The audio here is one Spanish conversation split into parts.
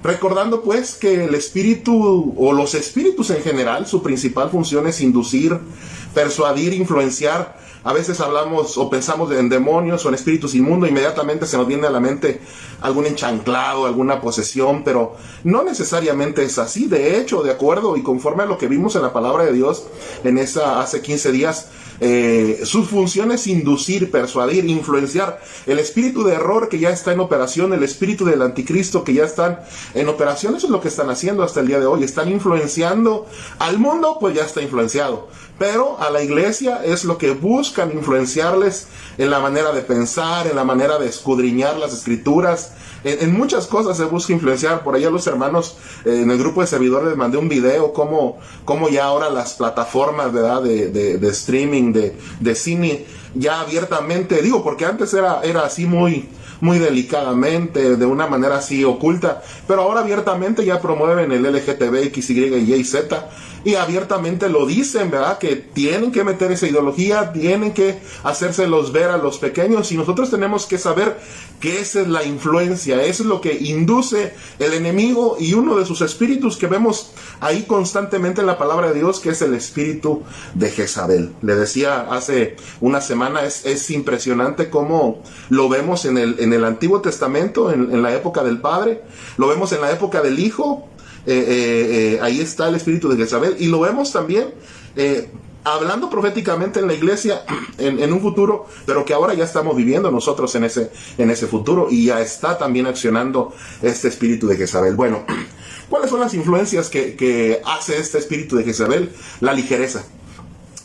Recordando pues que el espíritu o los espíritus en general, su principal función es inducir, persuadir, influenciar. A veces hablamos o pensamos en demonios o en espíritus inmundos, inmediatamente se nos viene a la mente algún enchanclado, alguna posesión, pero no necesariamente es así. De hecho, de acuerdo y conforme a lo que vimos en la palabra de Dios hace 15 días, su función es inducir, persuadir, influenciar. El espíritu de error que ya está en operación, el espíritu del anticristo que ya están en operación, eso es lo que están haciendo hasta el día de hoy. Están influenciando al mundo, pues ya está influenciado. Pero a la iglesia es lo que buscan influenciarles en la manera de pensar, en la manera de escudriñar las escrituras. En muchas cosas se busca influenciar. Por ahí a los hermanos en el grupo de servidores les mandé un video cómo ya ahora las plataformas, ¿verdad?, de streaming, de cine, ya abiertamente, digo, porque antes era así muy delicadamente, de una manera así oculta, pero ahora abiertamente ya promueven el LGTB, X, Y, Y, Z, y abiertamente lo dicen, ¿verdad?, que tienen que meter esa ideología, tienen que hacérselos ver a los pequeños, y nosotros tenemos que saber que esa es la influencia, eso es lo que induce el enemigo, y uno de sus espíritus que vemos ahí constantemente en la palabra de Dios, que es el espíritu de Jezabel. Le decía hace una semana, es impresionante cómo lo vemos en el Antiguo Testamento, en la época del Padre, lo vemos en la época del Hijo. Ahí está el espíritu de Jezabel, y lo vemos también hablando proféticamente en la iglesia en un futuro, pero que ahora ya estamos viviendo nosotros en ese futuro, y ya está también accionando este espíritu de Jezabel. Bueno, ¿cuáles son las influencias que hace este espíritu de Jezabel? La ligereza.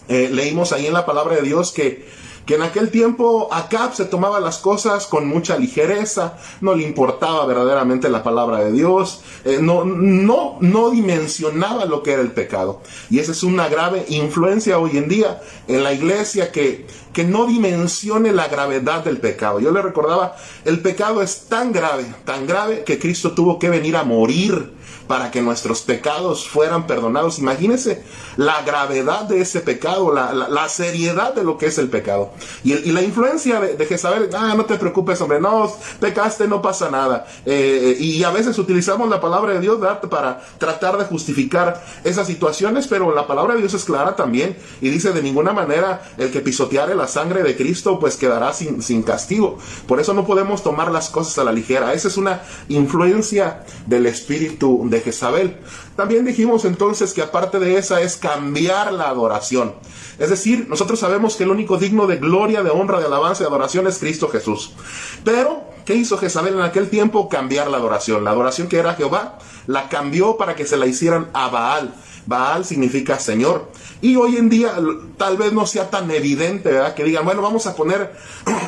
Leímos ahí en la palabra de Dios que en aquel tiempo Acab se tomaba las cosas con mucha ligereza, no le importaba verdaderamente la palabra de Dios, no dimensionaba lo que era el pecado. Y esa es una grave influencia hoy en día en la iglesia, que no dimensione la gravedad del pecado. Yo le recordaba, el pecado es tan grave, que Cristo tuvo que venir a morir para que nuestros pecados fueran perdonados. Imagínense la gravedad de ese pecado, la seriedad de lo que es el pecado. Y la influencia de Jezabel, no te preocupes, hombre, no, pecaste, no pasa nada. Y a veces utilizamos la palabra de Dios, ¿verdad?, para tratar de justificar esas situaciones, pero la palabra de Dios es clara también, y dice: de ninguna manera el que pisoteare la sangre de Cristo, pues quedará sin castigo. Por eso no podemos tomar las cosas a la ligera. Esa es una influencia del espíritu de Jezabel. También dijimos entonces que aparte de esa es cambiar la adoración. Es decir, nosotros sabemos que el único digno de gloria, de honra, de alabanza y de adoración es Cristo Jesús. Pero, ¿qué hizo Jezabel en aquel tiempo? Cambiar la adoración. La adoración que era a Jehová, la cambió para que se la hicieran a Baal. Baal significa Señor. Y hoy en día tal vez no sea tan evidente, ¿verdad?, que digan, bueno, vamos a poner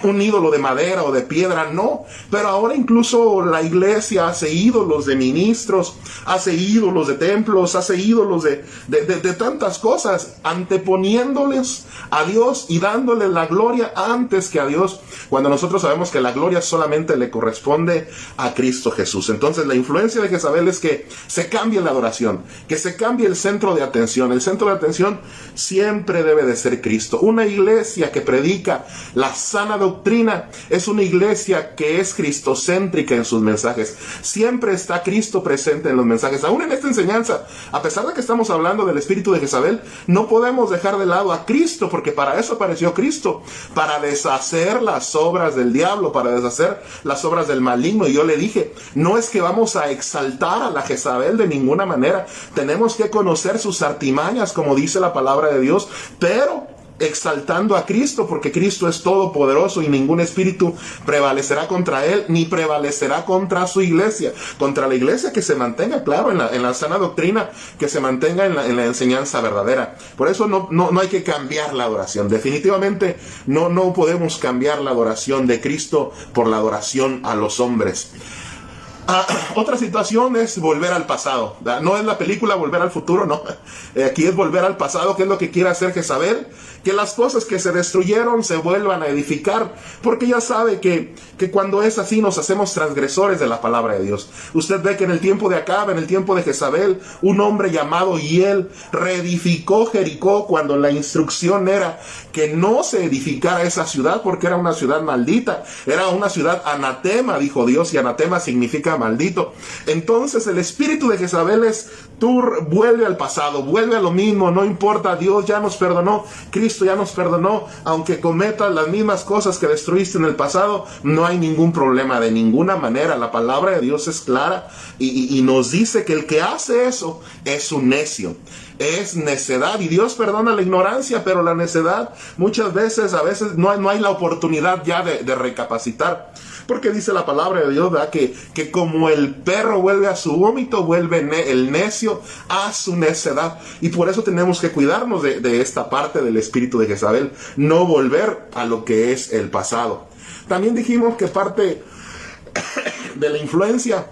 un ídolo de madera o de piedra. No, pero ahora incluso la iglesia hace ídolos de ministros, hace ídolos de templos, hace ídolos de tantas cosas, anteponiéndoles a Dios y dándole la gloria antes que a Dios, cuando nosotros sabemos que la gloria solamente le corresponde a Cristo Jesús. Entonces la influencia de Jezabel es que se cambie la adoración, que se cambie el centro de atención. El centro de atención siempre debe de ser Cristo. Una iglesia que predica la sana doctrina es una iglesia que es cristocéntrica en sus mensajes. Siempre está Cristo presente en los mensajes. Aún en esta enseñanza, a pesar de que estamos hablando del espíritu de Jezabel, no podemos dejar de lado a Cristo, porque para eso apareció Cristo, para deshacer las obras del diablo, para deshacer las obras del maligno. Y yo le dije, no es que vamos a exaltar a la Jezabel de ninguna manera, tenemos que conocer sus artimañas, como dice la palabra de Dios, pero exaltando a Cristo, porque Cristo es todopoderoso y ningún espíritu prevalecerá contra él, ni prevalecerá contra su iglesia, contra la iglesia que se mantenga, claro, en la sana doctrina, que se mantenga en la enseñanza verdadera. Por eso no hay que cambiar la adoración. Definitivamente no podemos cambiar la adoración de Cristo por la adoración a los hombres. Otra situación es volver al pasado. No es la película Volver al Futuro, no. Aquí es volver al pasado, que es lo que quiere hacer Jezabel, que las cosas que se destruyeron se vuelvan a edificar, porque ya sabe que cuando es así nos hacemos transgresores de la palabra de Dios. Usted ve que en el tiempo de Acab, en el tiempo de Jezabel, un hombre llamado Hiel reedificó Jericó cuando la instrucción era que no se edificara esa ciudad porque era una ciudad maldita, era una ciudad anatema, dijo Dios, y anatema significa maldito. Entonces el espíritu de Jezabel es: tú vuelve al pasado, vuelve a lo mismo, no importa, Dios ya nos perdonó, Cristo ya nos perdonó, aunque cometas las mismas cosas que destruiste en el pasado, no hay ningún problema de ninguna manera. La palabra de Dios es clara y nos dice que el que hace eso es un necio, es necedad, y Dios perdona la ignorancia, pero la necedad muchas veces, a veces no hay la oportunidad ya de recapacitar. Porque dice la palabra de Dios, ¿verdad? Que como el perro vuelve a su vómito, vuelve el necio a su necedad. Y por eso tenemos que cuidarnos de esta parte del espíritu de Jezabel, no volver a lo que es el pasado. También dijimos que parte de la influencia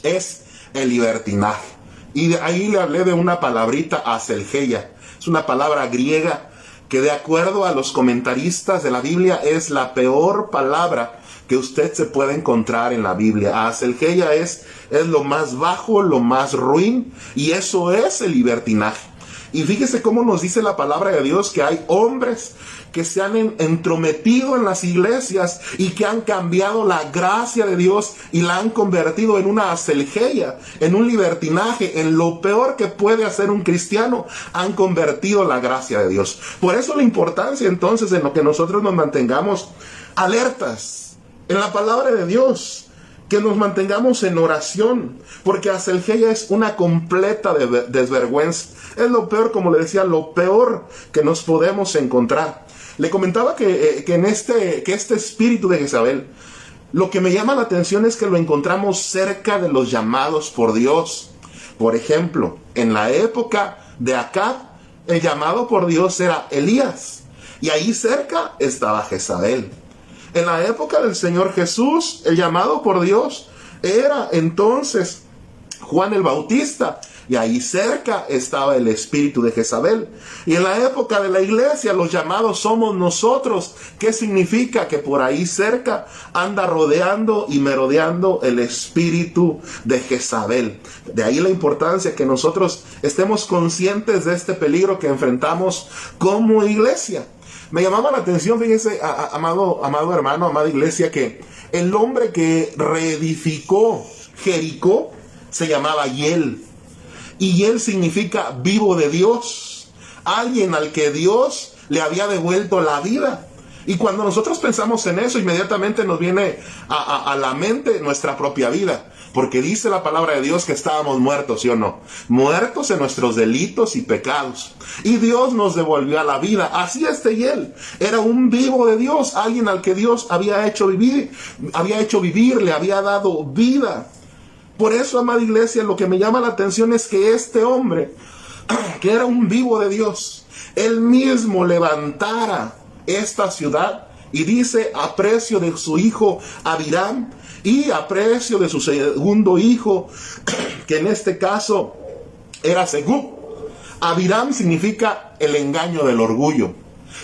es el libertinaje. Y de ahí le hablé de una palabrita, aselgeia. Es una palabra griega que, de acuerdo a los comentaristas de la Biblia, es la peor palabra que usted se puede encontrar en la Biblia. Aselgeia es lo más bajo, lo más ruin, y eso es el libertinaje. Y fíjese cómo nos dice la palabra de Dios que hay hombres que se han entrometido en las iglesias y que han cambiado la gracia de Dios y la han convertido en una aselgeia, en un libertinaje, en lo peor que puede hacer un cristiano. Han convertido la gracia de Dios. Por eso la importancia entonces en lo que nosotros nos mantengamos alertas en la palabra de Dios, que nos mantengamos en oración, porque aselgeia es una completa desvergüenza. Es lo peor, como le decía, lo peor que nos podemos encontrar. Le comentaba que este espíritu de Jezabel, lo que me llama la atención es que lo encontramos cerca de los llamados por Dios. Por ejemplo, en la época de Acab, el llamado por Dios era Elías, y ahí cerca estaba Jezabel. En la época del Señor Jesús, el llamado por Dios era entonces Juan el Bautista, y ahí cerca estaba el espíritu de Jezabel. Y en la época de la iglesia, los llamados somos nosotros. ¿Qué significa? Que por ahí cerca anda rodeando y merodeando el espíritu de Jezabel. De ahí la importancia que nosotros estemos conscientes de este peligro que enfrentamos como iglesia. Me llamaba la atención, fíjese, amado hermano, amada iglesia, que el hombre que reedificó Jericó se llamaba Hiel. Y Hiel significa vivo de Dios, alguien al que Dios le había devuelto la vida. Y cuando nosotros pensamos en eso, inmediatamente nos viene a la mente nuestra propia vida. Porque dice la palabra de Dios que estábamos muertos, ¿sí o no? Muertos en nuestros delitos y pecados. Y Dios nos devolvió a la vida. Así Hiel era un vivo de Dios, alguien al que Dios había hecho vivir, le había dado vida. Por eso, amada iglesia, lo que me llama la atención es que este hombre, que era un vivo de Dios, él mismo levantara esta ciudad, y dice, a precio de su hijo Abiram y a precio de su segundo hijo, que en este caso era Segub. Abiram significa el engaño del orgullo,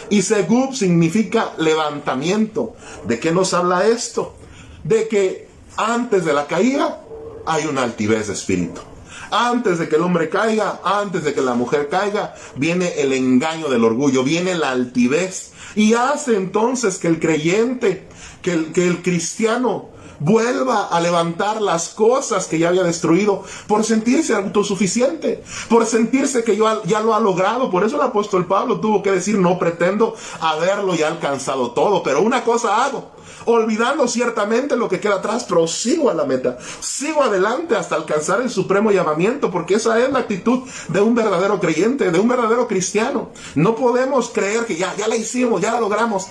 y Segub significa levantamiento. ¿De qué nos habla esto? De que antes de la caída hay una altivez de espíritu. Antes de que el hombre caiga, antes de que la mujer caiga, viene el engaño del orgullo, viene la altivez, y hace entonces que el creyente, que el cristiano vuelva a levantar las cosas que ya había destruido, por sentirse autosuficiente, por sentirse que ya lo ha logrado. Por eso el apóstol Pablo tuvo que decir: no pretendo haberlo ya alcanzado todo, pero una cosa hago, olvidando ciertamente lo que queda atrás, prosigo a la meta, sigo adelante hasta alcanzar el supremo llamamiento, porque esa es la actitud de un verdadero creyente, de un verdadero cristiano. No podemos creer que ya la hicimos, ya la logramos,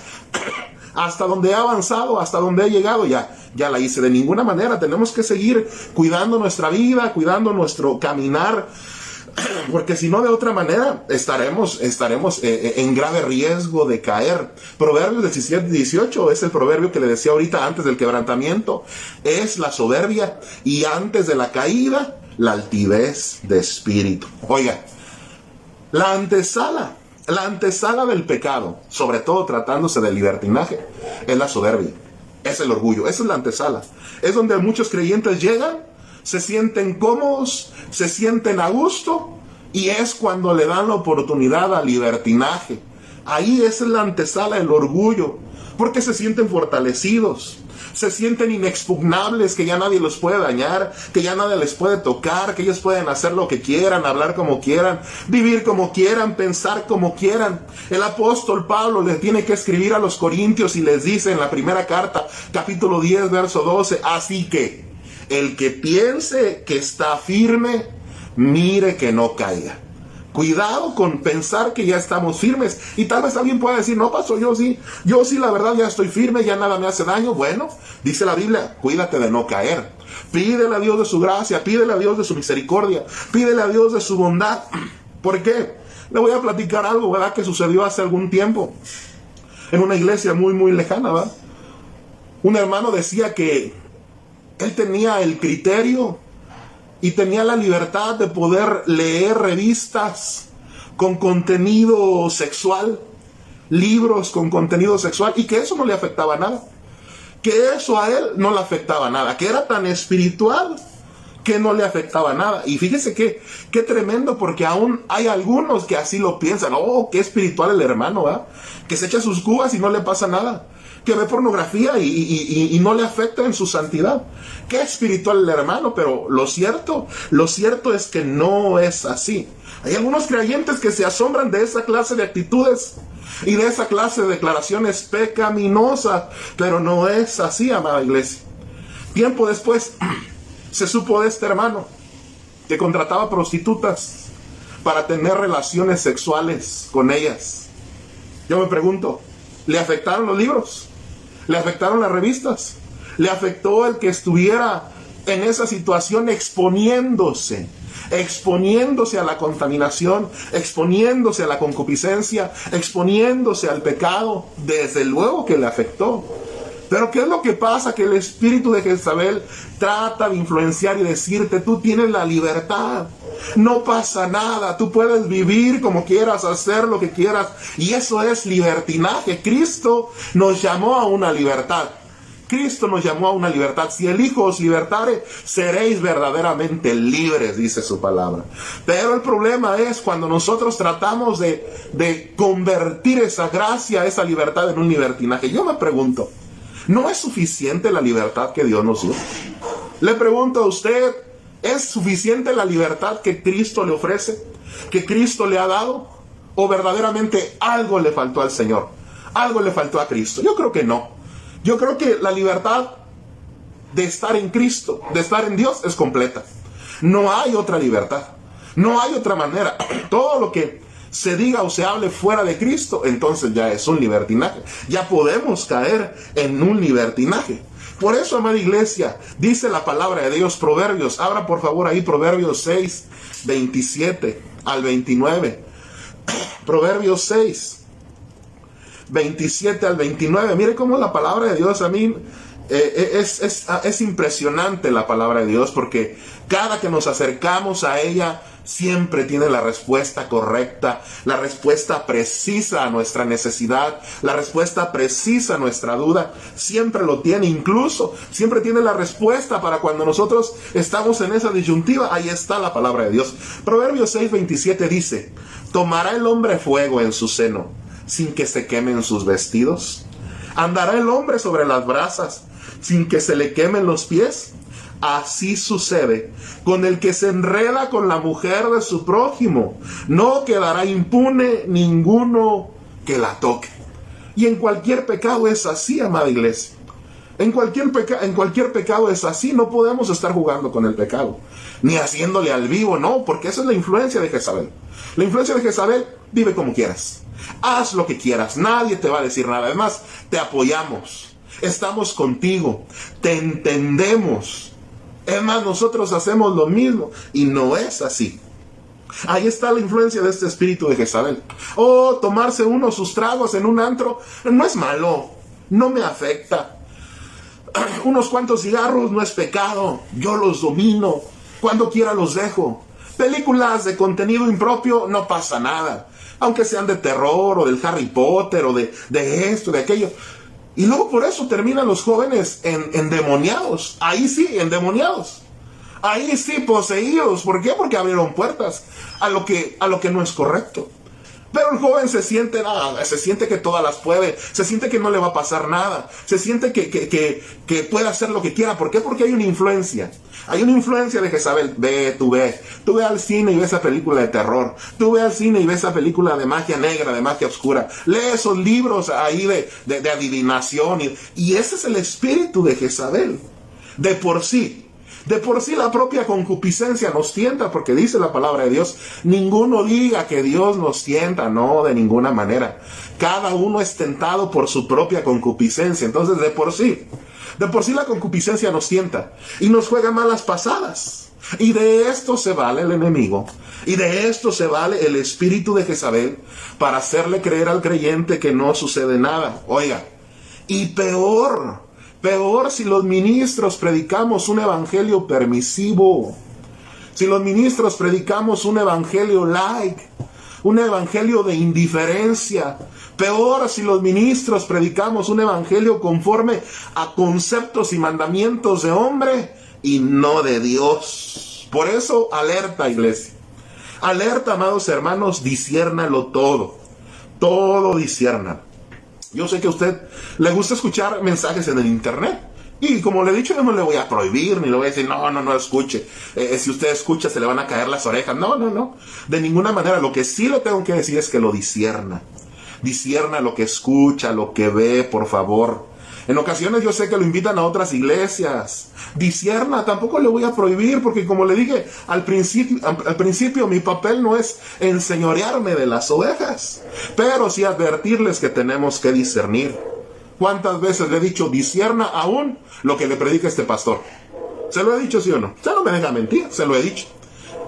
hasta donde he avanzado, hasta donde he llegado, ya la hice. De ninguna manera. Tenemos que seguir cuidando nuestra vida, cuidando nuestro caminar, porque si no, de otra manera estaremos en grave riesgo de caer. Proverbios 17-18 es el proverbio que le decía ahorita: antes del quebrantamiento es la soberbia, y antes de la caída la altivez de espíritu. Oiga, la antesala La antesala del pecado, sobre todo tratándose de libertinaje, es la soberbia, es el orgullo, esa es la antesala. Es donde muchos creyentes llegan, se sienten cómodos, se sienten a gusto, y es cuando le dan la oportunidad al libertinaje. Ahí es la antesala del orgullo, porque se sienten fortalecidos, se sienten inexpugnables, que ya nadie los puede dañar, que ya nadie les puede tocar, que ellos pueden hacer lo que quieran, hablar como quieran, vivir como quieran, pensar como quieran. El apóstol Pablo le tiene que escribir a los corintios y les dice en la primera carta, capítulo 10, verso 12, así que el que piense que está firme, mire que no caiga. Cuidado con pensar que ya estamos firmes. Y tal vez alguien pueda decir, no, pastor, yo sí, la verdad ya estoy firme, ya nada me hace daño. Bueno, dice la Biblia, cuídate de no caer. Pídele a Dios de su gracia, pídele a Dios de su misericordia, pídele a Dios de su bondad. ¿Por qué? Le voy a platicar algo, ¿verdad?, que sucedió hace algún tiempo en una iglesia muy, muy lejana, ¿verdad? Un hermano decía que él tenía el criterio y tenía la libertad de poder leer revistas con contenido sexual, libros con contenido sexual, y que eso no le afectaba nada, que eso a él no le afectaba nada, que era tan espiritual que no le afectaba nada. Y fíjese qué tremendo, porque aún hay algunos que así lo piensan. Oh, qué espiritual el hermano, ¿verdad? Que se echa sus cubas y no le pasa nada, que ve pornografía y no le afecta en su santidad. Qué espiritual el hermano, pero lo cierto es que no es así. Hay algunos creyentes que se asombran de esa clase de actitudes y de esa clase de declaraciones pecaminosas, pero no es así, amada iglesia. Tiempo después se supo de este hermano que contrataba prostitutas para tener relaciones sexuales con ellas. Yo me pregunto, ¿le afectaron los libros? ¿Le afectaron las revistas? ¿Le afectó el que estuviera en esa situación exponiéndose a la contaminación, exponiéndose a la concupiscencia, exponiéndose al pecado? Desde luego que le afectó. Pero ¿qué es lo que pasa? Que el espíritu de Jezabel trata de influenciar y decirte, tú tienes la libertad, no pasa nada, tú puedes vivir como quieras, hacer lo que quieras, y eso es libertinaje. Cristo nos llamó a una libertad. Cristo nos llamó a una libertad. Si el Hijo os libertare, seréis verdaderamente libres, dice su palabra. Pero el problema es cuando nosotros tratamos de convertir esa gracia, esa libertad en un libertinaje. Yo me pregunto, ¿no es suficiente la libertad que Dios nos dio? Le pregunto a usted, ¿es suficiente la libertad que Cristo le ofrece? ¿Que Cristo le ha dado? ¿O verdaderamente algo le faltó al Señor? ¿Algo le faltó a Cristo? Yo creo que no. Yo creo que la libertad de estar en Cristo, de estar en Dios, es completa. No hay otra libertad. No hay otra manera. Todo lo que se diga o se hable fuera de Cristo, entonces ya es un libertinaje. Ya podemos caer en un libertinaje. Por eso, amada iglesia, dice la palabra de Dios, Proverbios, abra por favor ahí Proverbios 6, 27 al 29. Proverbios 6, 27 al 29. Mire cómo la palabra de Dios, a mí es impresionante la palabra de Dios, porque cada que nos acercamos a ella siempre tiene la respuesta correcta, la respuesta precisa a nuestra necesidad, la respuesta precisa a nuestra duda. Siempre lo tiene, incluso siempre tiene la respuesta para cuando nosotros estamos en esa disyuntiva. Ahí está la palabra de Dios. Proverbios 6:27 dice: ¿tomará el hombre fuego en su seno sin que se quemen sus vestidos? ¿Andará el hombre sobre las brasas sin que se le quemen los pies? Así sucede con el que se enreda con la mujer de su prójimo. No quedará impune ninguno que la toque. Y en cualquier pecado es así, amada iglesia. En cualquier pecado es así. No podemos estar jugando con el pecado, ni haciéndole al vivo, no, porque esa es la influencia de Jezabel. La influencia de Jezabel: vive como quieras, haz lo que quieras, nadie te va a decir nada. Además, te apoyamos, estamos contigo, te entendemos. Es más, nosotros hacemos lo mismo, y no es así. Ahí está la influencia de este espíritu de Jezabel. Oh, tomarse uno sus tragos en un antro no es malo, no me afecta. Unos cuantos cigarros no es pecado, yo los domino, cuando quiera los dejo. Películas de contenido impropio, no pasa nada. aunque sean de terror o del Harry Potter o de esto, de aquello. Y luego por eso terminan los jóvenes endemoniados. Ahí sí, endemoniados. Ahí sí, poseídos. ¿Por qué? Porque abrieron puertas a lo que no es correcto. Pero el joven se siente nada, se siente que todas las puede, se siente que no le va a pasar nada, se siente que puede hacer lo que quiera. ¿Por qué? Porque hay una influencia. Hay una influencia de Jezabel. Tú ve al cine y ves esa película de terror. Tú ve al cine y ves esa película de magia negra, de magia oscura. Lee esos libros ahí de adivinación. Y ese es el espíritu de Jezabel. De por sí la propia concupiscencia nos tienta, porque dice la palabra de Dios, ninguno diga que Dios nos tienta, no, de ninguna manera. Cada uno es tentado por su propia concupiscencia. Entonces, de por sí la concupiscencia nos tienta y nos juega malas pasadas. Y de esto se vale el enemigo, y de esto se vale el espíritu de Jezabel para hacerle creer al creyente que no sucede nada. Oiga, y peor si los ministros predicamos un evangelio permisivo, si los ministros predicamos un evangelio light, un evangelio de indiferencia. Peor si los ministros predicamos un evangelio conforme a conceptos y mandamientos de hombre y no de Dios. Por eso, alerta, iglesia. Alerta, amados hermanos, disciérnalo todo. Todo disciérnalo. Yo sé que a usted le gusta escuchar mensajes en el internet. Y como le he dicho, yo no le voy a prohibir, ni le voy a decir, no escuche. Si usted escucha, se le van a caer las orejas. No. De ninguna manera. Lo que sí le tengo que decir es que lo discierna. Discierna lo que escucha, lo que ve, por favor. En ocasiones yo sé que lo invitan a otras iglesias. Discierna, tampoco le voy a prohibir, porque como le dije al principio mi papel no es enseñorearme de las ovejas, pero sí advertirles que tenemos que discernir. ¿Cuántas veces le he dicho, discierna aún lo que le predica este pastor? ¿Se lo he dicho, sí o no? Usted no me deja mentir, se lo he dicho.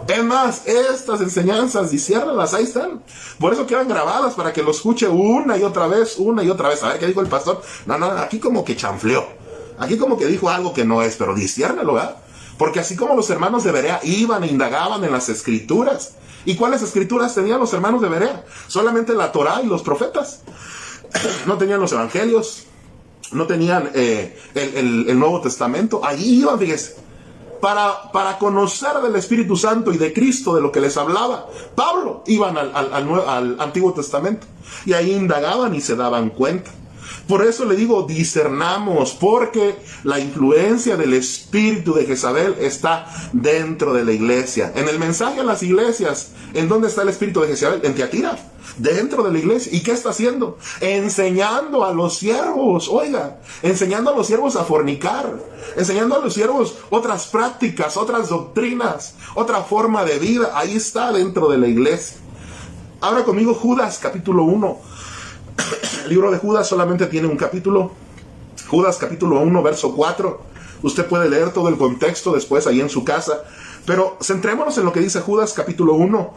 Es más, estas enseñanzas, disciérnalas, ahí están. Por eso quedan grabadas, para que lo escuche una y otra vez. A ver, ¿qué dijo el pastor? No, aquí como que chanfleó. Aquí como que dijo algo que no es, pero disciérnalo, ¿verdad? Porque así como los hermanos de Berea iban e indagaban en las escrituras. ¿Y cuáles escrituras tenían los hermanos de Berea? Solamente la Torá y los profetas. No tenían los evangelios, no tenían el Nuevo Testamento. Allí iban, fíjese, para conocer del Espíritu Santo y de Cristo, de lo que les hablaba Pablo. Iban al Antiguo Testamento y ahí indagaban y se daban cuenta. Por eso le digo, discernamos, porque la influencia del espíritu de Jezabel está dentro de la iglesia. En el mensaje a las iglesias, ¿en dónde está el espíritu de Jezabel? En Tiatira, dentro de la iglesia. ¿Y qué está haciendo? Enseñando a los siervos, enseñando a los siervos a fornicar, enseñando a los siervos otras prácticas, otras doctrinas, otra forma de vida. Ahí está dentro de la iglesia. Abra conmigo Judas capítulo 1. El libro de Judas solamente tiene un capítulo. Judas capítulo 1, verso 4. Usted puede leer todo el contexto después ahí en su casa. Pero centrémonos en lo que dice Judas capítulo 1,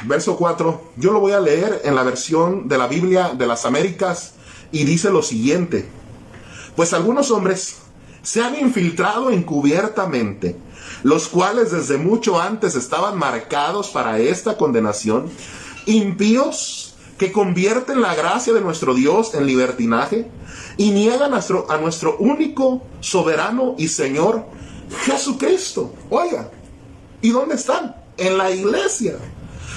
verso 4. Yo lo voy a leer en la versión de la Biblia de las Américas. Y dice lo siguiente: pues algunos hombres se han infiltrado encubiertamente, los cuales desde mucho antes estaban marcados para esta condenación, impíos, que convierten la gracia de nuestro Dios en libertinaje y niegan a nuestro único, soberano y Señor Jesucristo. ¿Y dónde están? En la iglesia.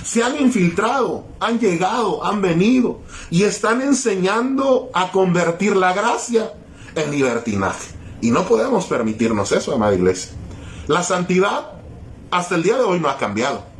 Se han infiltrado, han llegado, han venido y están enseñando a convertir la gracia en libertinaje. Y no podemos permitirnos eso, amada iglesia. La santidad hasta el día de hoy no ha cambiado.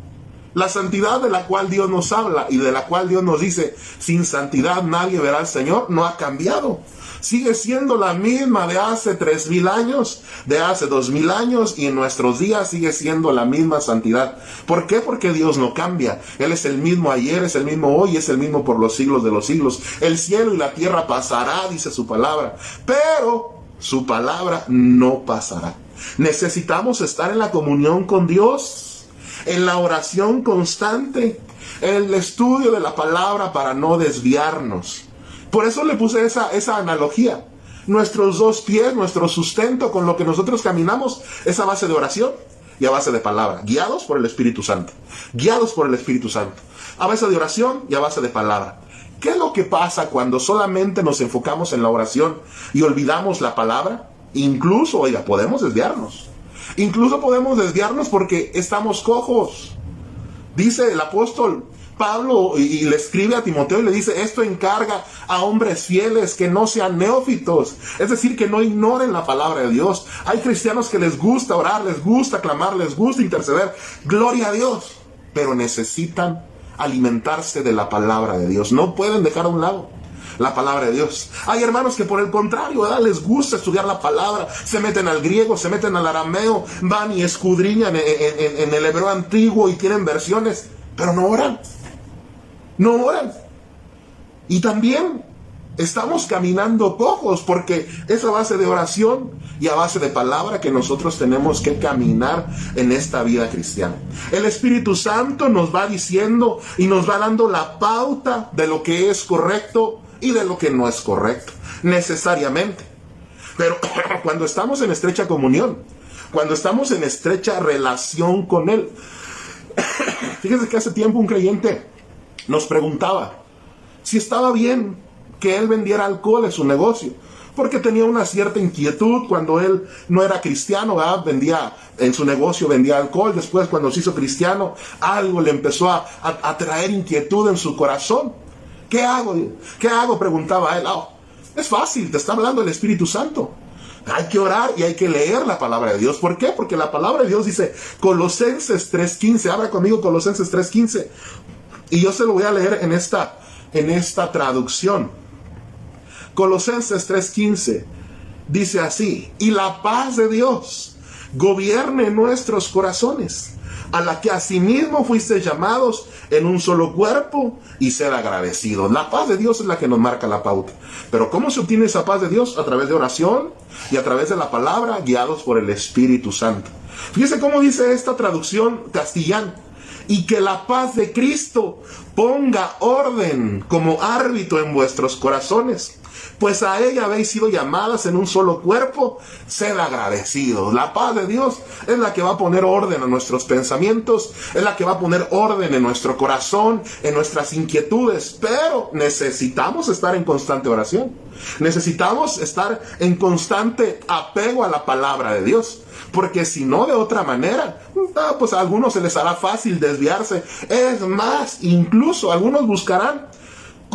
La santidad de la cual Dios nos habla y de la cual Dios nos dice, sin santidad nadie verá al Señor, no ha cambiado. Sigue siendo la misma de hace 3000 años, de hace 2000 años, y en nuestros días sigue siendo la misma santidad. ¿Por qué? Porque Dios no cambia. Él es el mismo ayer, es el mismo hoy, es el mismo por los siglos de los siglos. El cielo y la tierra pasará, dice su palabra, pero su palabra no pasará. Necesitamos estar en la comunión con Dios, en la oración constante, en el estudio de la palabra para no desviarnos. Por eso le puse esa analogía. Nuestros dos pies, nuestro sustento con lo que nosotros caminamos, es a base de oración. y a base de palabra, guiados por el Espíritu Santo, guiados por el Espíritu Santo, a base de oración y a base de palabra. ¿Qué es lo que pasa cuando solamente nos enfocamos en la oración y olvidamos la palabra? Incluso, oiga, podemos desviarnos. Incluso podemos desviarnos porque estamos cojos. Dice el apóstol Pablo y le escribe a Timoteo y le dice, esto encarga a hombres fieles que no sean neófitos, es decir, que no ignoren la palabra de Dios. Hay cristianos que les gusta orar, les gusta clamar, les gusta interceder, gloria a Dios, pero necesitan alimentarse de la palabra de Dios, no pueden dejar a un lado la palabra de Dios. Hay hermanos que por el contrario, ¿verdad?, les gusta estudiar la palabra, se meten al griego, se meten al arameo, van y escudriñan en el hebreo antiguo y tienen versiones, pero no oran. No oran. Y también estamos caminando cojos porque es a base de oración y a base de palabra que nosotros tenemos que caminar en esta vida cristiana. El Espíritu Santo nos va diciendo y nos va dando la pauta de lo que es correcto y de lo que no es correcto, necesariamente. Pero cuando estamos en estrecha comunión, cuando estamos en estrecha relación con Él, fíjense que hace tiempo un creyente nos preguntaba si estaba bien que él vendiera alcohol en su negocio, porque tenía una cierta inquietud cuando él no era cristiano, ¿verdad? Vendía en su negocio, vendía alcohol. Después, cuando se hizo cristiano, algo le empezó a traer inquietud en su corazón. ¿Qué hago? ¿Qué hago?, preguntaba él. Es fácil, te está hablando el Espíritu Santo. Hay que orar y hay que leer la palabra de Dios. ¿Por qué? Porque la palabra de Dios dice, Colosenses 3:15, abra conmigo Colosenses 3:15. Y yo se lo voy a leer en esta traducción. Colosenses 3:15 dice así: y la paz de Dios gobierne nuestros corazones, a la que asimismo fuisteis llamados en un solo cuerpo, y sed agradecidos. La paz de Dios es la que nos marca la pauta. Pero ¿cómo se obtiene esa paz de Dios? A través de oración y a través de la palabra, guiados por el Espíritu Santo. Fíjese cómo dice esta traducción castellana: y que la paz de Cristo ponga orden como árbitro en vuestros corazones, pues a ella habéis sido llamadas en un solo cuerpo, sed agradecidos. La paz de Dios es la que va a poner orden a nuestros pensamientos, es la que va a poner orden en nuestro corazón, en nuestras inquietudes, pero necesitamos estar en constante oración, necesitamos estar en constante apego a la palabra de Dios, porque si no, de otra manera, pues a algunos se les hará fácil desviarse. Es más, incluso algunos buscarán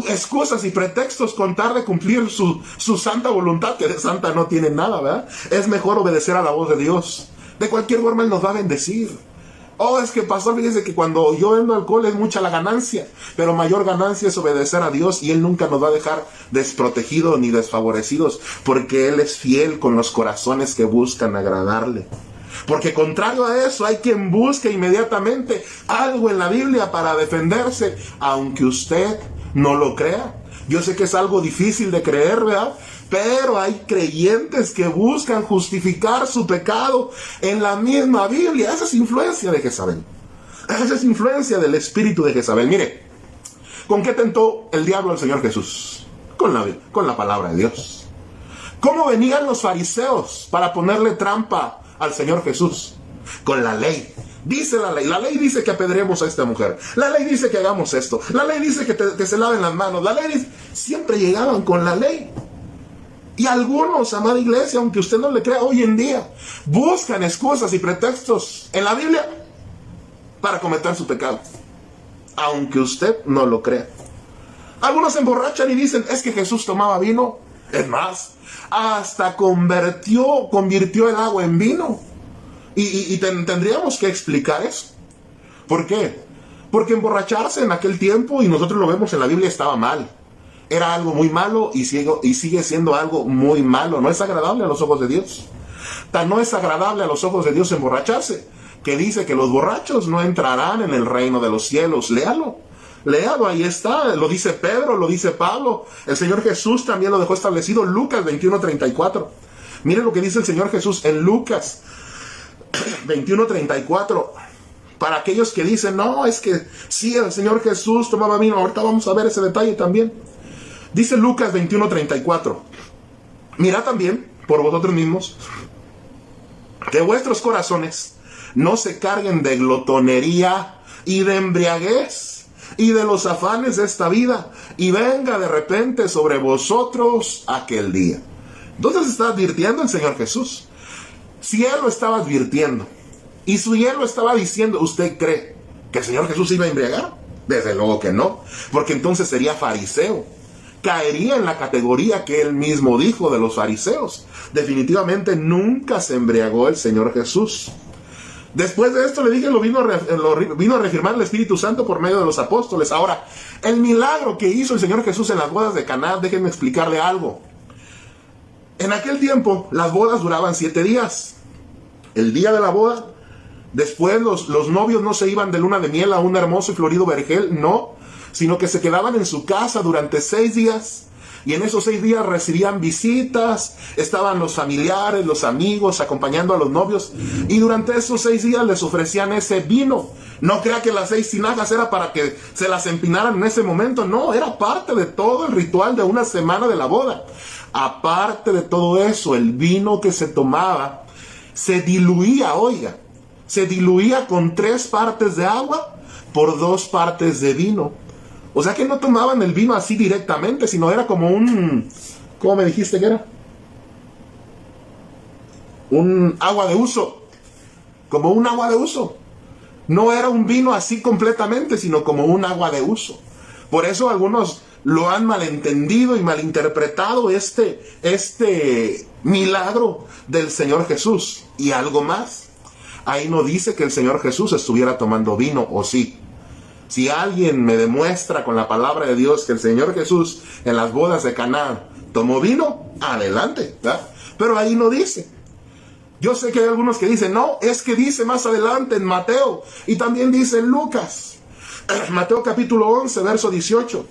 excusas y pretextos con tal de cumplir su santa voluntad, que de santa no tiene nada, ¿verdad? Es mejor obedecer a la voz de Dios. De cualquier forma Él nos va a bendecir. Es que pastor, fíjese que cuando yo vendo alcohol es mucha la ganancia, pero mayor ganancia es obedecer a Dios, y Él nunca nos va a dejar desprotegidos ni desfavorecidos, porque Él es fiel con los corazones que buscan agradarle. Porque contrario a eso, hay quien busque inmediatamente algo en la Biblia para defenderse, aunque usted no lo crea. Yo sé que es algo difícil de creer, ¿verdad? Pero hay creyentes que buscan justificar su pecado en la misma Biblia. Esa es influencia de Jezabel. Esa es influencia del espíritu de Jezabel. Mire, ¿con qué tentó el diablo al Señor Jesús? Con la palabra de Dios. ¿Cómo venían los fariseos para ponerle trampa al Señor Jesús? Con la ley. Dice la ley dice que apedreemos a esta mujer, la ley dice que hagamos esto, la ley dice que se laven las manos, la ley dice, siempre llegaban con la ley. Y algunos, amada iglesia, aunque usted no le crea, hoy en día buscan excusas y pretextos en la Biblia para cometer su pecado, aunque usted no lo crea. Algunos se emborrachan y dicen, es que Jesús tomaba vino. Es más, hasta convirtió el agua en vino. Y tendríamos que explicar eso. ¿Por qué? Porque emborracharse en aquel tiempo, y nosotros lo vemos en la Biblia, estaba mal. Era algo muy malo y sigue siendo algo muy malo. No es agradable a los ojos de Dios. Tan no es agradable a los ojos de Dios emborracharse, que dice que los borrachos no entrarán en el reino de los cielos. Léalo, ahí está. Lo dice Pedro, lo dice Pablo. El Señor Jesús también lo dejó establecido. Lucas 21:34. Miren lo que dice el Señor Jesús en Lucas 21:34. Para aquellos que dicen, no, es que sí, el Señor Jesús tomaba vino. Ahorita vamos a ver ese detalle también. Dice Lucas 21:34. Mirad también por vosotros mismos que vuestros corazones no se carguen de glotonería y de embriaguez y de los afanes de esta vida, y venga de repente sobre vosotros aquel día. Entonces está advirtiendo el Señor Jesús. Si Él lo estaba advirtiendo, y si Él lo estaba diciendo, ¿usted cree que el Señor Jesús iba a embriagar? Desde luego que no, porque entonces sería fariseo. Caería en la categoría que Él mismo dijo de los fariseos. Definitivamente nunca se embriagó el Señor Jesús. Después de esto le dije, lo vino a reafirmar el Espíritu Santo por medio de los apóstoles. Ahora, el milagro que hizo el Señor Jesús en las bodas de Caná, déjenme explicarle algo. En aquel tiempo, las bodas duraban 7 días. El día de la boda, después los novios no se iban de luna de miel a un hermoso y florido vergel, no, sino que se quedaban en su casa durante 6 días. Y en esos 6 días recibían visitas, estaban los familiares, los amigos, acompañando a los novios. Y durante esos 6 días les ofrecían ese vino. No crea que las 6 tinajas era para que se las empinaran en ese momento. No, era parte de todo el ritual de una semana de la boda. Aparte de todo eso, el vino que se tomaba se diluía, oiga, se diluía con 3 partes de agua por 2 partes de vino. O sea que no tomaban el vino así directamente, sino era como un... ¿Cómo me dijiste que era? Un agua de uso. Como un agua de uso. No era un vino así completamente, sino como un agua de uso. Por eso algunos lo han malentendido y malinterpretado este milagro del Señor Jesús. Y algo más. Ahí no dice que el Señor Jesús estuviera tomando vino, ¿o sí? Si alguien me demuestra con la palabra de Dios que el Señor Jesús en las bodas de Caná tomó vino, adelante, ¿verdad? Pero ahí no dice. Yo sé que hay algunos que dicen, no, es que dice más adelante en Mateo, y también dice en Lucas. Mateo capítulo 11, verso 18.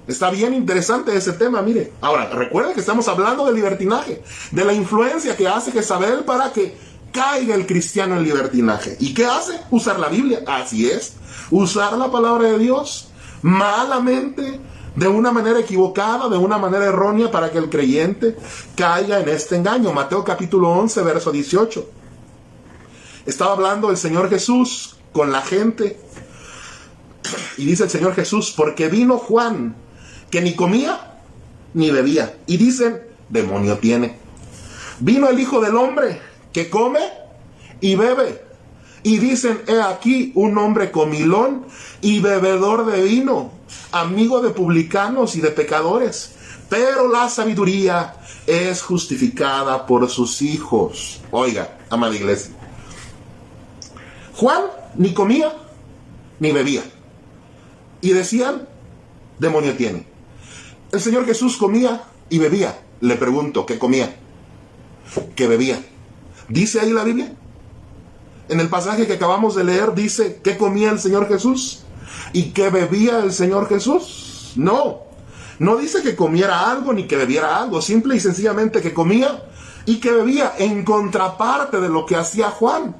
Está bien interesante ese tema, mire. Ahora, recuerden que estamos hablando del libertinaje, de la influencia que hace Jezabel para que caiga el cristiano en libertinaje. ¿Y qué hace? Usar la Biblia. Así es. Usar la palabra de Dios malamente, de una manera equivocada, de una manera errónea, para que el creyente caiga en este engaño. Mateo capítulo 11, verso 18. Estaba hablando el Señor Jesús con la gente. Y dice el Señor Jesús, porque vino Juan, que ni comía ni bebía. Y dicen, demonio tiene. Vino el Hijo del Hombre, que come y bebe. Y dicen, he aquí un hombre comilón y bebedor de vino, amigo de publicanos y de pecadores. Pero la sabiduría es justificada por sus hijos. Oiga, amada iglesia, Juan ni comía ni bebía. Y decían, demonio tiene. El Señor Jesús comía y bebía. Le pregunto, ¿qué comía? ¿Qué bebía? ¿Dice ahí la Biblia? En el pasaje que acabamos de leer dice ¿qué comía el Señor Jesús? ¿Y qué bebía el Señor Jesús? No, no dice que comiera algo ni que bebiera algo, simple y sencillamente que comía y que bebía, en contraparte de lo que hacía Juan.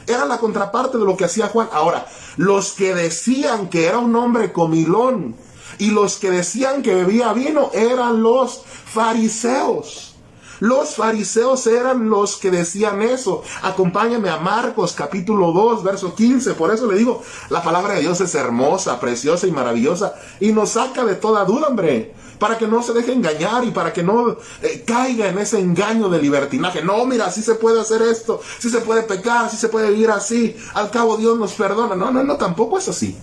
Era la contraparte de lo que hacía Juan. Ahora, los que decían que era un hombre comilón y los que decían que bebía vino eran los fariseos. Los fariseos eran los que decían eso. Acompáñame a Marcos capítulo 2, verso 15. Por eso le digo, la palabra de Dios es hermosa, preciosa y maravillosa. Y nos saca de toda duda, hombre. Para que no se deje engañar y para que no caiga en ese engaño de libertinaje. No, mira, sí se puede hacer esto, sí se puede pecar, sí se puede vivir así. Al cabo Dios nos perdona. No, tampoco es así.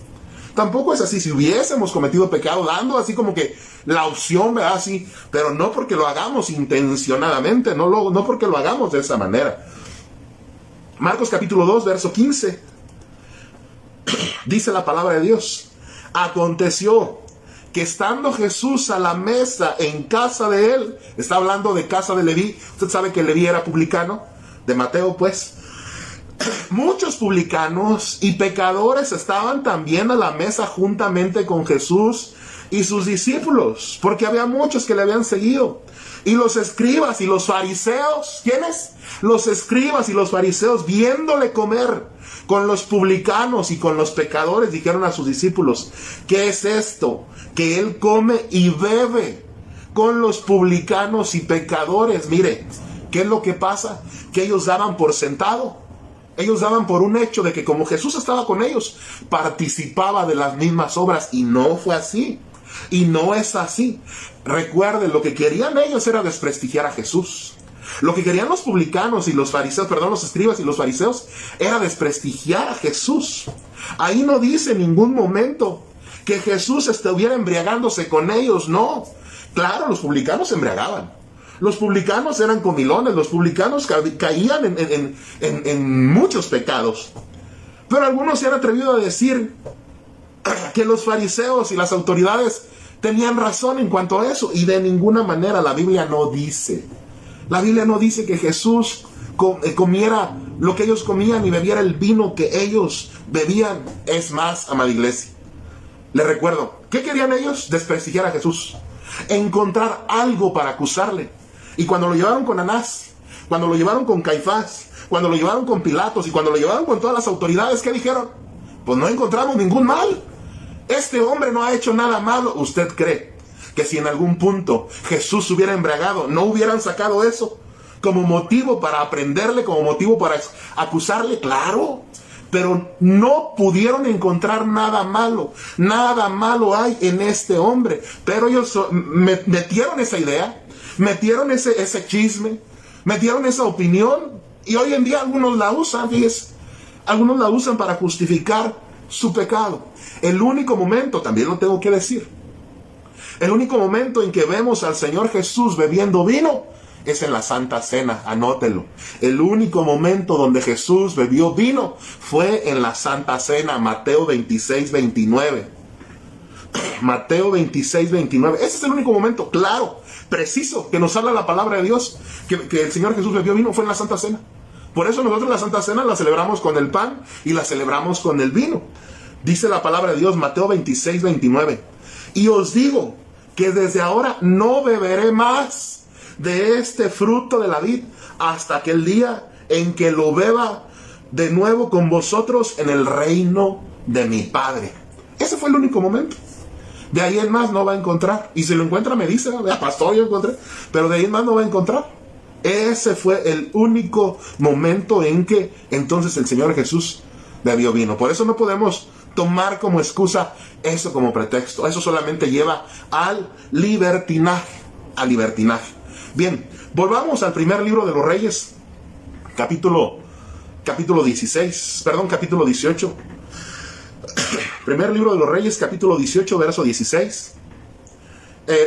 Tampoco es así. Si hubiésemos cometido pecado, dando así como que la opción, ¿verdad? Así, pero no porque lo hagamos intencionadamente, no porque lo hagamos de esa manera. Marcos capítulo 2, verso 15. Dice la palabra de Dios. Aconteció que estando Jesús a la mesa en casa de él, está hablando de casa de Leví. Usted sabe que Leví era publicano, de Mateo pues. Muchos publicanos y pecadores estaban también a la mesa juntamente con Jesús y sus discípulos, porque había muchos que le habían seguido. Y los escribas y los fariseos, ¿quiénes? Los escribas y los fariseos, viéndole comer con los publicanos y con los pecadores, dijeron a sus discípulos, ¿qué es esto? Que él come y bebe con los publicanos y pecadores. Mire, ¿qué es lo que pasa? Que ellos daban por sentado Ellos daban por un hecho de que como Jesús estaba con ellos, participaba de las mismas obras, y no fue así. Y no es así. Recuerden, lo que querían ellos era desprestigiar a Jesús. Lo que querían los publicanos y los fariseos, los escribas y los fariseos, era desprestigiar a Jesús. Ahí no dice en ningún momento que Jesús estuviera embriagándose con ellos, no. Claro, los publicanos se embriagaban. Los publicanos eran comilones, los publicanos caían en muchos pecados. Pero algunos se han atrevido a decir que los fariseos y las autoridades tenían razón en cuanto a eso, y de ninguna manera la Biblia no dice. La Biblia no dice que Jesús comiera lo que ellos comían y bebiera el vino que ellos bebían. Es más, amada iglesia, les recuerdo, ¿qué querían ellos? Desprestigiar a Jesús, encontrar algo para acusarle. Y cuando lo llevaron con Anás, cuando lo llevaron con Caifás, cuando lo llevaron con Pilatos y cuando lo llevaron con todas las autoridades, ¿qué dijeron? Pues no encontramos ningún mal. Este hombre no ha hecho nada malo. ¿Usted cree que si en algún punto Jesús hubiera embriagado, no hubieran sacado eso como motivo para aprenderle, como motivo para acusarle? Claro, pero no pudieron encontrar nada malo. Nada malo hay en este hombre. Pero ellos metieron esa idea, metieron ese chisme, metieron esa opinión, y hoy en día algunos la usan, fíjense, algunos la usan para justificar su pecado. El único momento, también lo tengo que decir, el único momento en que vemos al Señor Jesús bebiendo vino es en la Santa Cena, anótelo. El único momento donde Jesús bebió vino fue en la Santa Cena, Mateo 26, 29. Mateo 26, 29. Ese es el único momento claro, preciso, que nos habla la palabra de Dios, que el Señor Jesús bebió vino, fue en la Santa Cena. Por eso nosotros la Santa Cena la celebramos con el pan y la celebramos con el vino. Dice la palabra de Dios, Mateo 26, 29. Y os digo que desde ahora no beberé más de este fruto de la vid hasta aquel día en que lo beba de nuevo con vosotros en el reino de mi Padre. Ese fue el único momento. De ahí en más no va a encontrar. Y si lo encuentra me dice, pastor, yo encontré. Pero de ahí en más no va a encontrar. Ese fue el único momento en que entonces el Señor Jesús bebió vino. Por eso no podemos tomar como excusa eso como pretexto. Eso solamente lleva al libertinaje. Al libertinaje. Bien, volvamos al primer libro de los Reyes, capítulo 18. Primer libro de los Reyes, capítulo 18, verso 16.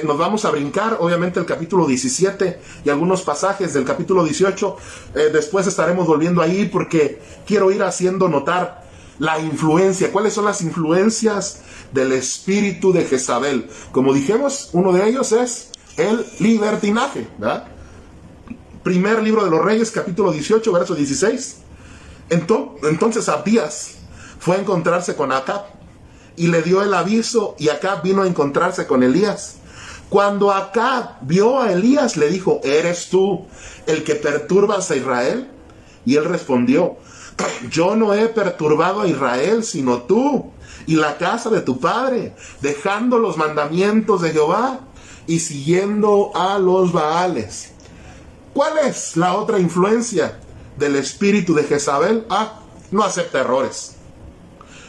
Nos vamos a brincar, obviamente, el capítulo 17 y algunos pasajes del capítulo 18. Después estaremos volviendo ahí porque quiero ir haciendo notar la influencia. ¿Cuáles son las influencias del espíritu de Jezabel? Como dijimos, uno de ellos es el libertinaje, ¿verdad? Primer libro de los Reyes, capítulo 18, verso 16. Entonces Abdías fue a encontrarse con Acab y le dio el aviso, y Acab vino a encontrarse con Elías. Cuando Acab vio a Elías, le dijo: ¿eres tú el que perturbas a Israel? Y él respondió: yo no he perturbado a Israel, sino tú y la casa de tu padre, dejando los mandamientos de Jehová y siguiendo a los Baales. ¿Cuál es la otra influencia del espíritu de Jezabel? No acepta errores.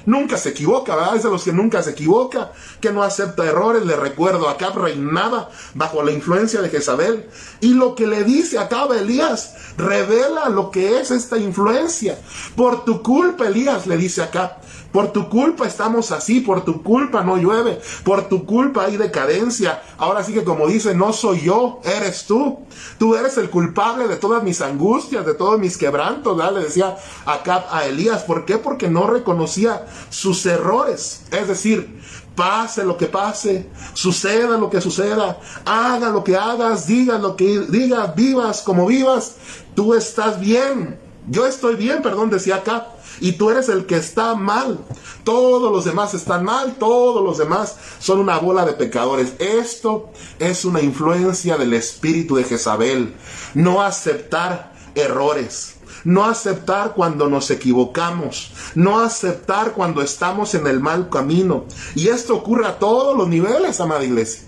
Nunca se equivoca, ¿verdad? Es de los que nunca se equivoca, que no acepta errores. Le recuerdo, Acab reinaba bajo la influencia de Jezabel. Y lo que le dice Acab a Elías revela lo que es esta influencia. Por tu culpa, Elías, le dice Acab, por tu culpa estamos así, por tu culpa no llueve, por tu culpa hay decadencia. Ahora sí que, como dice, no soy yo, eres tú. Tú eres el culpable de todas mis angustias, de todos mis quebrantos, ¿verdad? Le decía Acab a Elías. ¿Por qué? Porque no reconocía sus errores. Es decir, pase lo que pase, suceda lo que suceda, haga lo que hagas, diga lo que digas, vivas como vivas, tú estás bien. Yo estoy bien, decía Acab. Y tú eres el que está mal. Todos los demás están mal. Todos los demás son una bola de pecadores. Esto es una influencia del espíritu de Jezabel. No aceptar errores. No aceptar cuando nos equivocamos. No aceptar cuando estamos en el mal camino. Y esto ocurre a todos los niveles, amada iglesia.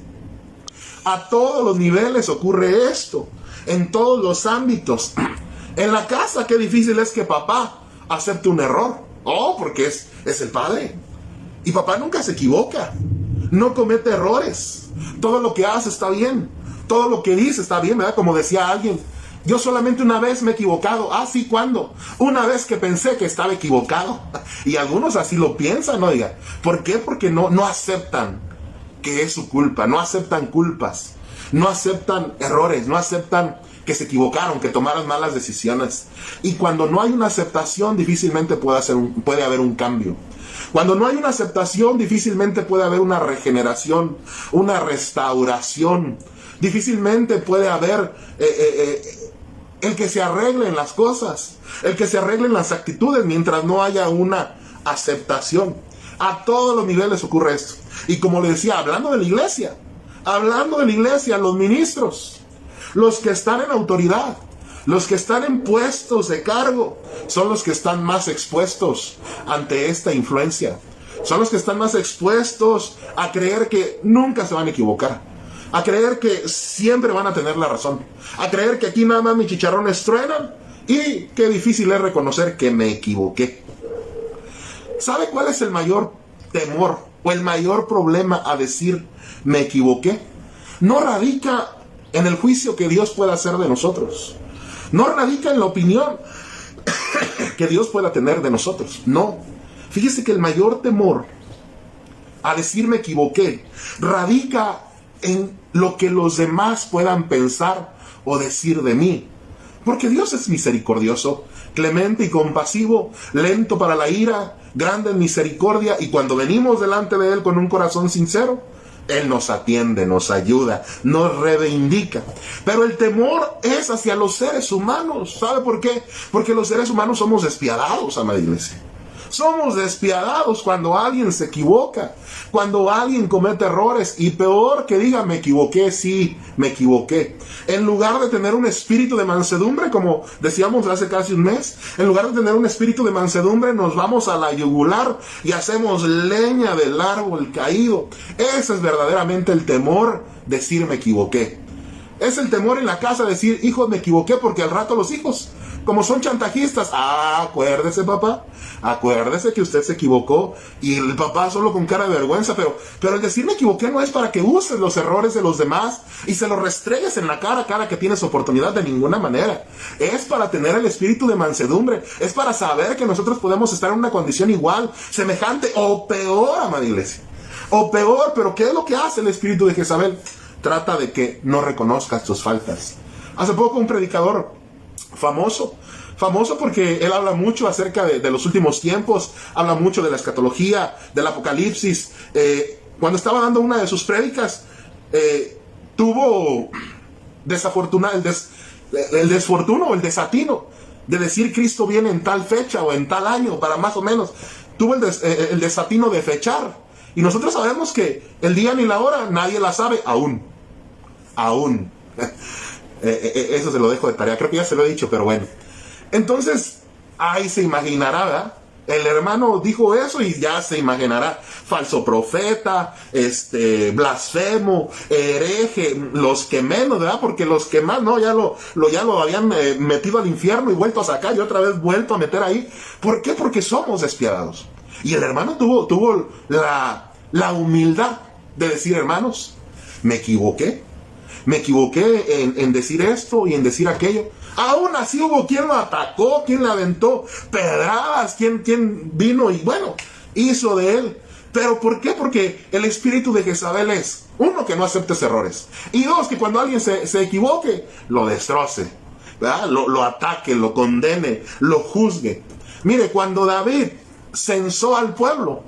A todos los niveles ocurre esto. En todos los ámbitos. En la casa, qué difícil es que papá acepte un error. Oh, porque es el padre. Y papá nunca se equivoca. No comete errores. Todo lo que hace está bien. Todo lo que dice está bien, ¿verdad? Como decía alguien, yo solamente una vez me he equivocado. Ah, sí, ¿cuándo? Una vez que pensé que estaba equivocado. Y algunos así lo piensan, oiga. ¿Por qué? Porque no aceptan que es su culpa. No aceptan culpas. No aceptan errores. No aceptan que se equivocaron, que tomaron malas decisiones. Y cuando no hay una aceptación, difícilmente puede haber un cambio. Cuando no hay una aceptación, difícilmente puede haber una regeneración, una restauración. Difícilmente puede haber el que se arreglen las cosas, el que se arreglen las actitudes, mientras no haya una aceptación. A todos los niveles ocurre esto. Y como le decía, hablando de la iglesia, los ministros, los que están en autoridad, los que están en puestos de cargo, son los que están más expuestos ante esta influencia. Son los que están más expuestos a creer que nunca se van a equivocar, a creer que siempre van a tener la razón, a creer que aquí nada más mis chicharrones truenan y qué difícil es reconocer que me equivoqué. ¿Sabe cuál es el mayor temor o el mayor problema a decir me equivoqué? No radica en el juicio que Dios pueda hacer de nosotros. No radica en la opinión que Dios pueda tener de nosotros. No. Fíjese que el mayor temor a decir me equivoqué radica en lo que los demás puedan pensar o decir de mí. Porque Dios es misericordioso, clemente y compasivo, lento para la ira, grande en misericordia, y cuando venimos delante de Él con un corazón sincero, Él nos atiende, nos ayuda, nos reivindica. Pero el temor es hacia los seres humanos. ¿Sabe por qué? Porque los seres humanos somos despiadados, amada iglesia. Somos despiadados cuando alguien se equivoca, cuando alguien comete errores, y peor que diga me equivoqué, sí, me equivoqué. En lugar de tener un espíritu de mansedumbre, como decíamos hace casi un mes, en lugar de tener un espíritu de mansedumbre, nos vamos a la yugular y hacemos leña del árbol caído. Ese es verdaderamente el temor, decir me equivoqué. Es el temor en la casa, decir, hijos, me equivoqué, porque al rato los hijos, como son chantajistas, acuérdese papá, acuérdese que usted se equivocó, y el papá solo con cara de vergüenza, pero el decir me equivoqué no es para que uses los errores de los demás y se los restregues en la cara cada que tienes oportunidad, de ninguna manera. Es para tener el espíritu de mansedumbre, es para saber que nosotros podemos estar en una condición igual, semejante o peor, amada iglesia, o peor. Pero ¿qué es lo que hace el espíritu de Jezabel? Trata de que no reconozcas tus faltas. Hace poco un predicador famoso porque él habla mucho acerca de los últimos tiempos, habla mucho de la escatología, del apocalipsis. Cuando estaba dando una de sus prédicas, tuvo el desfortuno o el desatino de decir Cristo viene en tal fecha o en tal año, para más o menos. Tuvo el desatino de fechar. Y nosotros sabemos que el día ni la hora nadie la sabe aún. Eso se lo dejo de tarea, creo que ya se lo he dicho, pero bueno. Entonces, ahí se imaginará, ¿verdad? El hermano dijo eso y ya se imaginará. Falso profeta, blasfemo, hereje, los que menos, ¿verdad? Porque los que más, no, ya lo habían metido al infierno y vuelto a sacar y otra vez vuelto a meter ahí. ¿Por qué? Porque somos despiadados. Y el hermano tuvo la humildad de decir, hermanos, me equivoqué en decir esto y en decir aquello. Aún así hubo quien lo atacó, quien le aventó pedradas, quien vino y bueno, hizo de él. ¿Pero por qué? Porque el espíritu de Jezabel es, uno, que no aceptes errores, y dos, que cuando alguien se equivoque, lo destroce, ¿verdad? Lo ataque, lo condene, lo juzgue. Mire, cuando David censó al pueblo,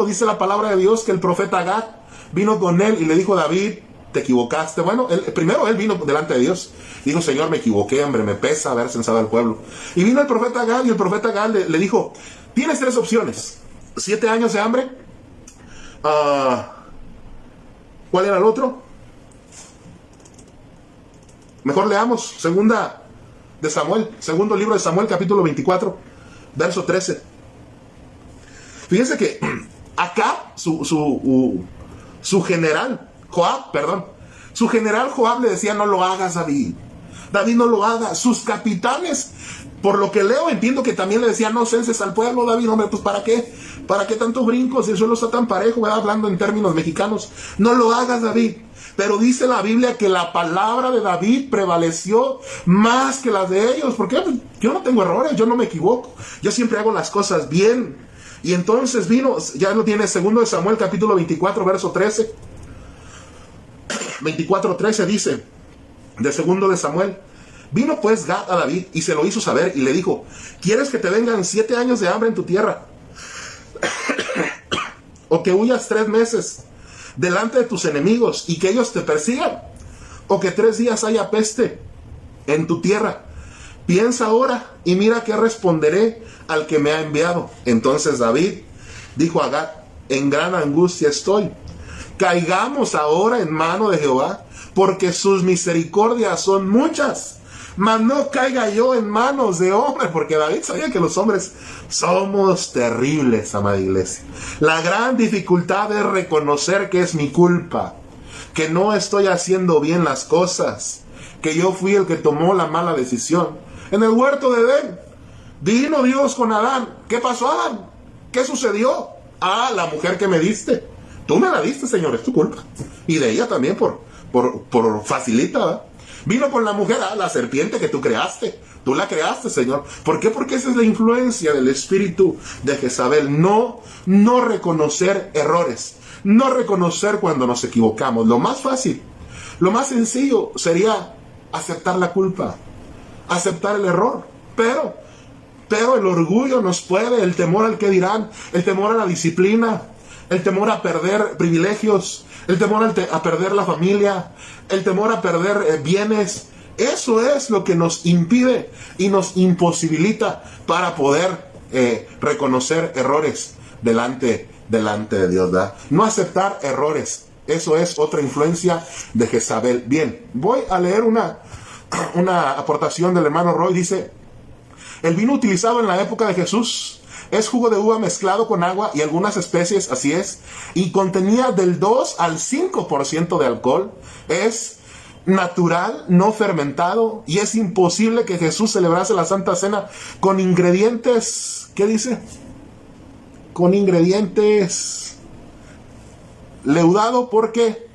dice la palabra de Dios que el profeta Gad vino con él y le dijo, David, te equivocaste. Bueno, primero él vino delante de Dios. Dijo, Señor, me equivoqué, hombre, me pesa haber censado al pueblo. Y vino el profeta Gad y el profeta Gad le dijo, tienes 3 opciones. 7 años de hambre. ¿Cuál era el otro? Mejor leamos segundo libro de Samuel, capítulo 24, verso 13. Fíjense que acá su general Joab le decía, no lo hagas, David, David, no lo haga. Sus capitanes, por lo que leo, entiendo que también le decían, no censes al pueblo, David. Hombre, pues ¿para qué? ¿Para qué tantos brincos? Si el suelo está tan parejo, ¿verdad? Hablando en términos mexicanos. No lo hagas, David. Pero dice la Biblia que la palabra de David prevaleció más que las de ellos. ¿Por qué? Pues yo no tengo errores, yo no me equivoco. Yo siempre hago las cosas bien. Y entonces vino, ya lo tiene, 2 de Samuel, capítulo 24, verso 13. 24:13 dice, de 2 de Samuel: vino pues Gad a David y se lo hizo saber y le dijo, ¿quieres que te vengan 7 años de hambre en tu tierra? ¿O que huyas 3 meses delante de tus enemigos y que ellos te persigan? ¿O que 3 días haya peste en tu tierra? Piensa ahora y mira qué responderé al que me ha enviado. Entonces David dijo a Gad, en gran angustia estoy. Caigamos ahora en mano de Jehová, porque sus misericordias son muchas. Mas no caiga yo en manos de hombres, porque David sabía que los hombres somos terribles, amada iglesia. La gran dificultad es reconocer que es mi culpa, que no estoy haciendo bien las cosas, que yo fui el que tomó la mala decisión. En el huerto de Edén, vino Dios con Adán. ¿Qué pasó, Adán? ¿Qué sucedió? Ah, la mujer que me diste. Tú me la diste, Señor, es tu culpa. Y de ella también por facilita, ¿verdad? Vino con la mujer, la serpiente que tú creaste. Tú la creaste, Señor. ¿Por qué? Porque esa es la influencia del espíritu de Jezabel. No reconocer errores. No reconocer cuando nos equivocamos. Lo más fácil, lo más sencillo sería aceptar la culpa, aceptar el error. Pero el orgullo nos puede, el temor al que dirán, el temor a la disciplina, el temor a perder privilegios, el temor a perder la familia, el temor a perder bienes. Eso es lo que nos impide y nos imposibilita para poder reconocer errores delante de Dios, ¿verdad? No aceptar errores. Eso es otra influencia de Jezabel. Bien, voy a leer una aportación del hermano Roy. Dice, el vino utilizado en la época de Jesús es jugo de uva mezclado con agua y algunas especies, así es, y contenía del 2 al 5% de alcohol. Es natural, no fermentado, y es imposible que Jesús celebrase la Santa Cena con ingredientes, ¿qué dice? Con ingredientes leudado, porque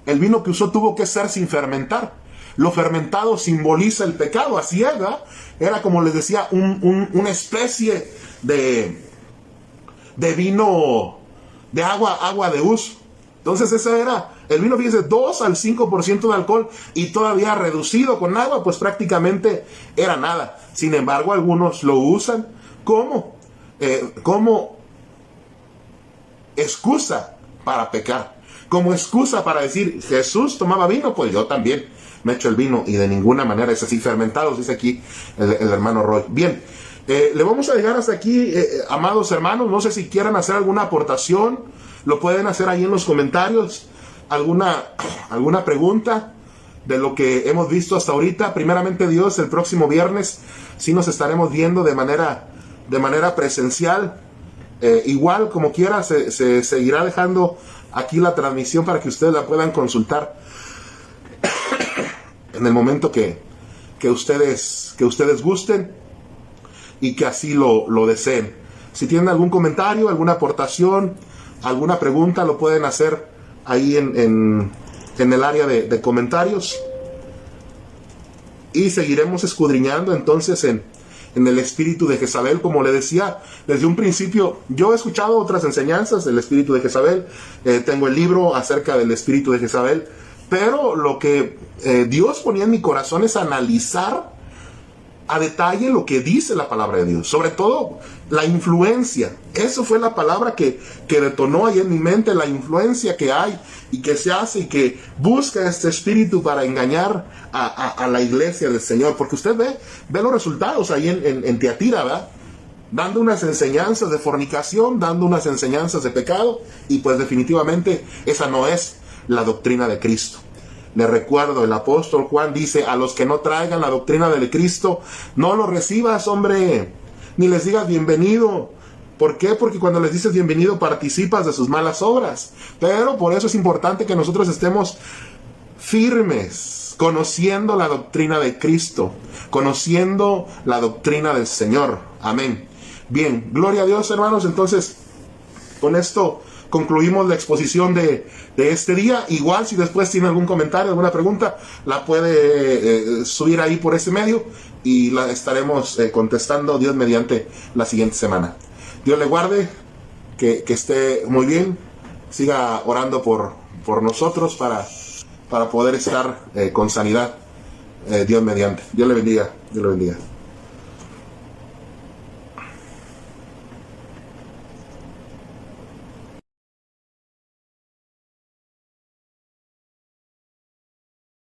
el vino que usó tuvo que ser sin fermentar. Lo fermentado simboliza el pecado, así es, ¿verdad? Era, como les decía, una especie de vino, de agua de uso. Entonces ese era el vino, fíjense, 2 al 5% de alcohol, y todavía reducido con agua, pues prácticamente era nada. Sin embargo, algunos lo usan como excusa para pecar, como excusa para decir, Jesús tomaba vino, pues yo también me echo el vino, y de ninguna manera es así. Fermentados, dice aquí el hermano Roy. Bien, le vamos a dejar hasta aquí, amados hermanos. No sé si quieran hacer alguna aportación, lo pueden hacer ahí en los comentarios, alguna pregunta de lo que hemos visto hasta ahorita. Primeramente Dios, el próximo viernes sí nos estaremos viendo de manera presencial. Igual, como quiera, se seguirá dejando aquí la transmisión para que ustedes la puedan consultar en el momento que ustedes gusten y que así lo deseen. Si tienen algún comentario, alguna aportación, alguna pregunta, lo pueden hacer ahí en el área de comentarios, y seguiremos escudriñando entonces en el espíritu de Jezabel. Como le decía desde un principio, yo he escuchado otras enseñanzas del espíritu de Jezabel, tengo el libro acerca del espíritu de Jezabel, pero lo que Dios ponía en mi corazón es analizar a detalle lo que dice la palabra de Dios, sobre todo la influencia. Eso fue la palabra que detonó ahí en mi mente, la influencia que hay y que se hace y que busca este espíritu para engañar a la iglesia del Señor. Porque usted ve los resultados ahí en Tiatira, ¿verdad? Dando unas enseñanzas de fornicación, dando unas enseñanzas de pecado, y pues definitivamente esa no es la doctrina de Cristo. Le recuerdo, el apóstol Juan dice, a los que no traigan la doctrina del Cristo, no lo recibas, hombre, ni les digas bienvenido. ¿Por qué? Porque cuando les dices bienvenido participas de sus malas obras. Pero por eso es importante que nosotros estemos firmes conociendo la doctrina de Cristo, conociendo la doctrina del Señor. Amén. Bien, gloria a Dios, hermanos. Entonces, con esto concluimos la exposición de este día. Igual, si después tiene algún comentario, alguna pregunta, la puede subir ahí por ese medio y la estaremos contestando, Dios mediante, la siguiente semana. Dios le guarde, que esté muy bien, siga orando por nosotros para poder estar con sanidad, Dios mediante. Dios le bendiga, Dios le bendiga.